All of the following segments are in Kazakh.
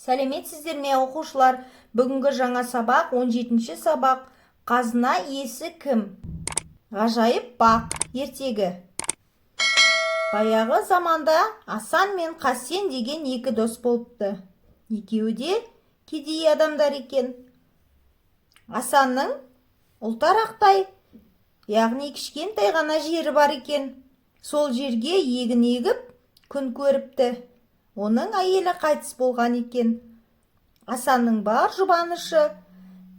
Сәлеметсіздер ме оқушылар? Бүгінгі жаңа сабақ 17-ші сабақ. Қазына иесі кім? Ғажайып бақ ертегі. Баяғы заманда Асан мен Қасен деген екі дос болыпты. Екеуі де кедей адамдар екен. Асанның ұлтарақтай, яғни кішкентай ғана жері бар екен. Сол жерге егін егіп күн көріпті. Оның әйелі қайтыс болған екен. Асанның бар жұбанышы,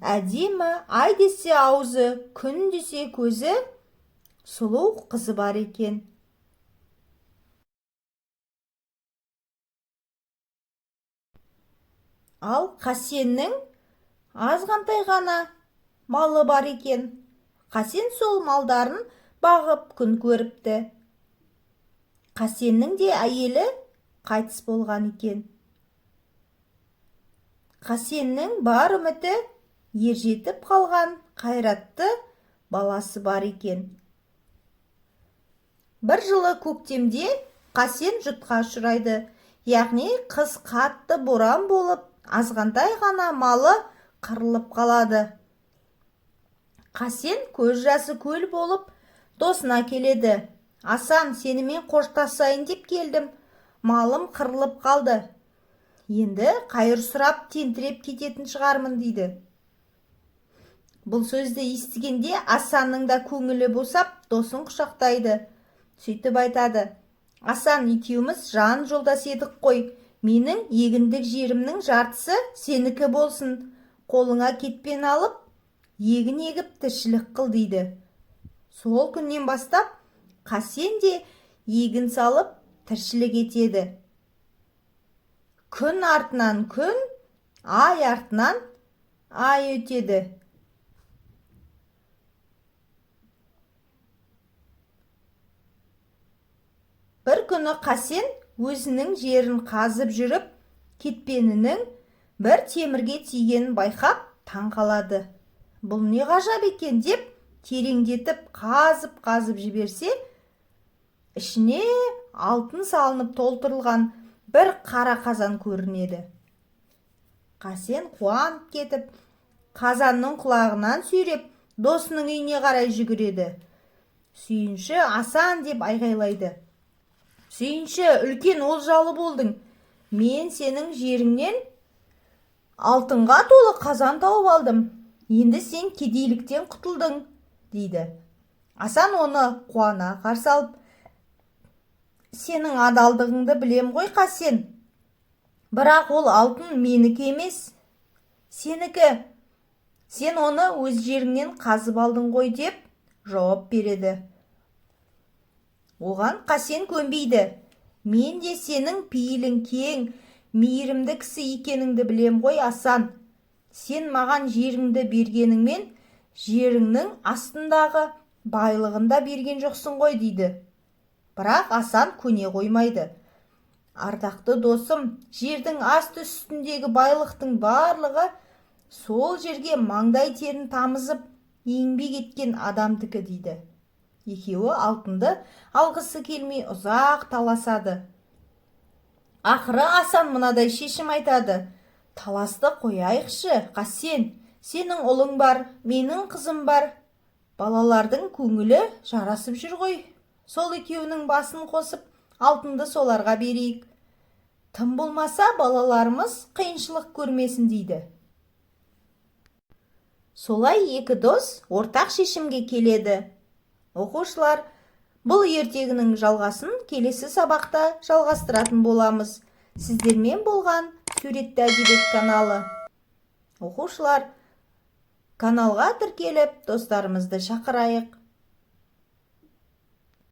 әдемі, ай десе аузы, күн десе көзі, сұлу қызы бар екен. Ал Қасеннің азғантай ғана малы бар екен. Қасен сол малдарын бағып күн көріпті. Қасеннің де әйелі қайтыс болған екен. Қасеннің бар үміті ержетіп қалған қайратты баласы бар екен. Бір жылы көктемде Қасен жұтқа ұшырайды, яғни қыс қатты боран болып, азғантай ғана малы қырылып қалады. Қасен көз жасы көл болып досына келеді. Асан, сенімен қоштасайын деп келдім. Малым қырылып қалды. Енді қайыр сұрап тентіреп кететін шығармын дейді. Бұл сөзді естігенде Асанның да көңілі босап, досын құшақтайды. Сөйтіп айтады: Асан, екеуміз жан жолдас едік қой. Менің егіндік жерімнің жартысы сенікі болсын. Қолыңа кетпен алып, егін егіп тіршілік қыл дейді. Сол күннен бастап Қасен де егін салып тіршілік етеді. Күн артынан күн, ай артынан ай өтеді. Бір күні Қасен өзінің жерін қазып жүріп, кетпенінің бір темірге тигенін байқап таң қалады. Бұл не ғажап екен деп тереңдетіп қазып жіберсе, ішіне алтын салынып толтырылған бір қара қазан көрінеді. Қасен қуанып кетіп, қазанның құлағынан сүйреп, досының үйіне қарай жүгіреді. Сүйінші, Асан деп айғайлайды. Сүйінші, үлкен олжалы болдың. Мен сенің жеріңнен алтынға толы қазан тауып алдым. Енді сен кедейліктен құтылдың, дейді. Асан оны қуана қарсы алып: Сенің адалдығыңды білем ғой, Қасен. Бірақ ол алтын менікі емес, сенікі. Сен оны өз жеріңнен қазып алдың ғой деп жауап береді. Оған Қасен көнбейді. Мен де сенің пейілің кең, мейірімді кісі екеніңді білем ғой, Асан. Сен маған жеріңді бергеніңмен, жеріңнің астындағы байлығын да берген жоқсың ғой, дейді. Бірақ Асан көне қоймайды. Ардақты досым, жердің асты үстіндегі байлықтың барлығы сол жерге маңдай терін тамызып еңбек еткен адамдікі, дейді. Екеуі алтынды алғысы келмей ұзақ таласады. Ақыры Асан мынадай шешім айтады: Таласты қояйықшы, Қасен. Сенің ұлың бар, менің қызым бар. Балалардың көңілі жарасып жүр ғой. Сол екеуінің басын қосып, алтынды соларға берейік. Тым болмаса балаларымыз қиыншылық көрмесін, дейді. Солай екі дос ортақ шешімге келеді. Оқушылар, бұл ертегінің жалғасын келесі сабақта жалғастыратын боламыз. Сіздермен болған Суретті әдебиет каналы. Оқушылар, каналға тіркеліп, достарымызды шақырайық.